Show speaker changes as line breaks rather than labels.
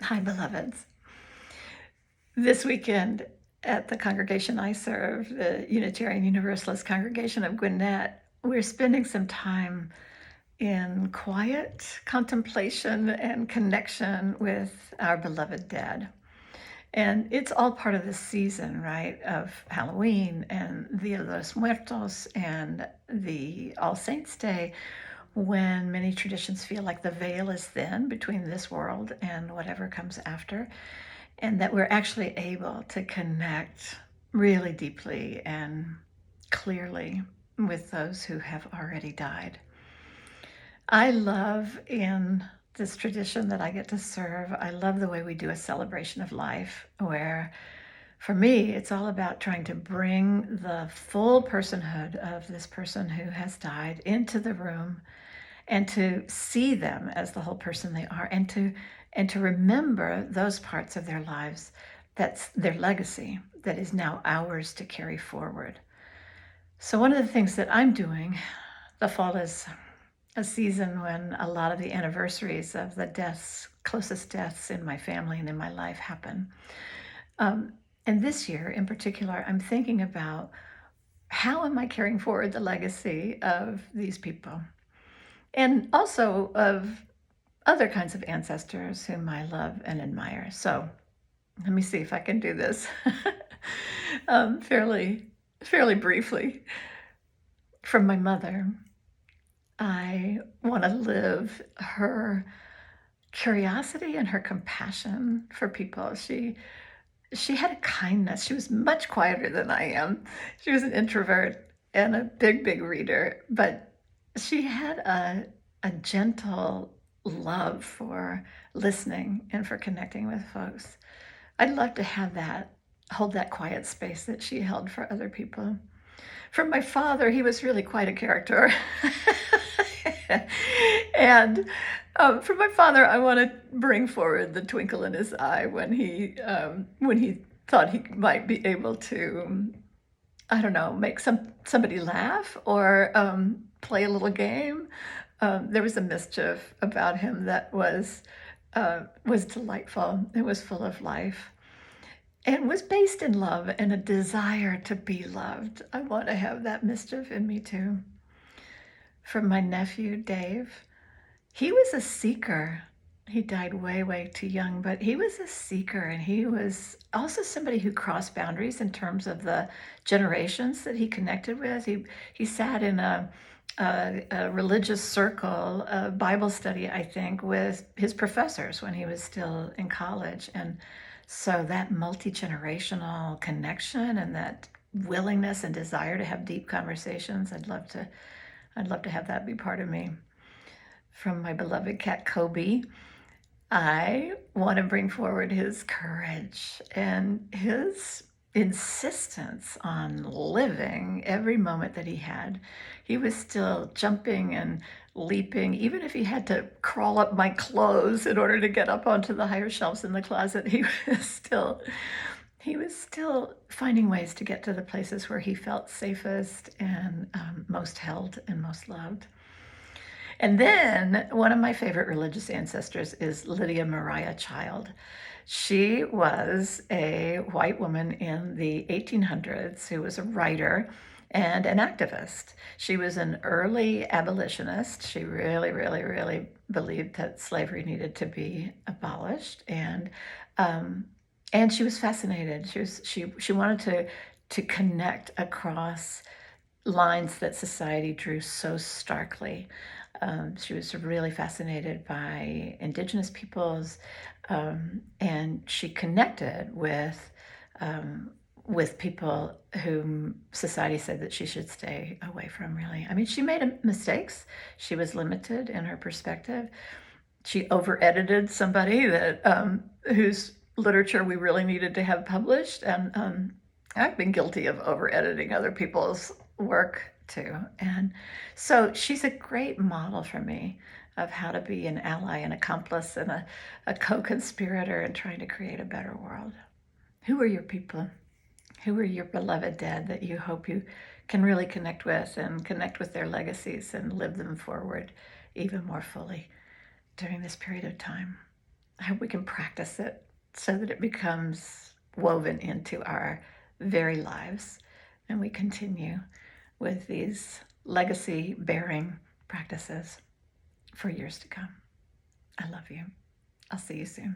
Hi, beloveds. This weekend at the congregation I serve, the Unitarian Universalist congregation of Gwinnett, we're spending some time in quiet contemplation and connection with our beloved dead. And it's all part of the season, right, of Halloween and Dia de los Muertos and the All Saints' Day, when many traditions feel like the veil is thin between this world and whatever comes after, and that we're actually able to connect really deeply and clearly with those who have already died. I love in this tradition that I get to serve, I love the way we do a celebration of life, where for me, it's all about trying to bring the full personhood of this person who has died into the room and to see them as the whole person they are, and to remember those parts of their lives that's their legacy that is now ours to carry forward. So one of the things that I'm doing, the fall is a season when a lot of the anniversaries of the deaths, closest deaths in my family and in my life happen. And this year in particular, I'm thinking about how am I carrying forward the legacy of these people? And also of other kinds of ancestors whom I love and admire. So let me see if I can do this fairly briefly. From my mother, I want to live her curiosity and her compassion for people. She had a kindness. She was much quieter than I am. She was an introvert and a big reader, but she had a gentle love for listening and for connecting with folks. I'd love to have that, hold that quiet space that she held for other people. From my father, he was really quite a character. And from my father, I want to bring forward the twinkle in his eye when he thought he might be able to, I don't know, make somebody laugh or play a little game. There was a mischief about him that was delightful. It was full of life and was based in love and a desire to be loved. I want to have that mischief in me too. From my nephew, Dave, he was a seeker. He died way too young, but he was a seeker, and he was also somebody who crossed boundaries in terms of the generations that he connected with. He sat in a religious circle, a Bible study, I think, with his professors when he was still in college. And so that multi-generational connection and that willingness and desire to have deep conversations, I'd love to have that be part of me. From my beloved cat Kobe, I want to bring forward his courage and his insistence on living every moment that he had. He was still jumping and leaping, even if he had to crawl up my clothes in order to get up onto the higher shelves in the closet. He was still finding ways to get to the places where he felt safest and most held and most loved. And then one of my favorite religious ancestors is Lydia Maria Child. She was a white woman in the 1800s who was a writer and an activist. She was an early abolitionist. She really believed that slavery needed to be abolished, and she was fascinated. She wanted to connect across lines that society drew so starkly. She was really fascinated by Indigenous peoples, and she connected with people whom society said that she should stay away from. Really, I mean, she made mistakes. She was limited in her perspective. She over-edited somebody that whose literature we really needed to have published, and I've been guilty of over-editing other people's work too. And so she's a great model for me of how to be an ally, an accomplice, and a co-conspirator in trying to create a better world. Who are your people? Who are your beloved dead that you hope you can really connect with and connect with their legacies and live them forward even more fully during this period of time? I hope we can practice it so that it becomes woven into our very lives and we continue with these legacy bearing practices for years to come. I love you. I'll see you soon.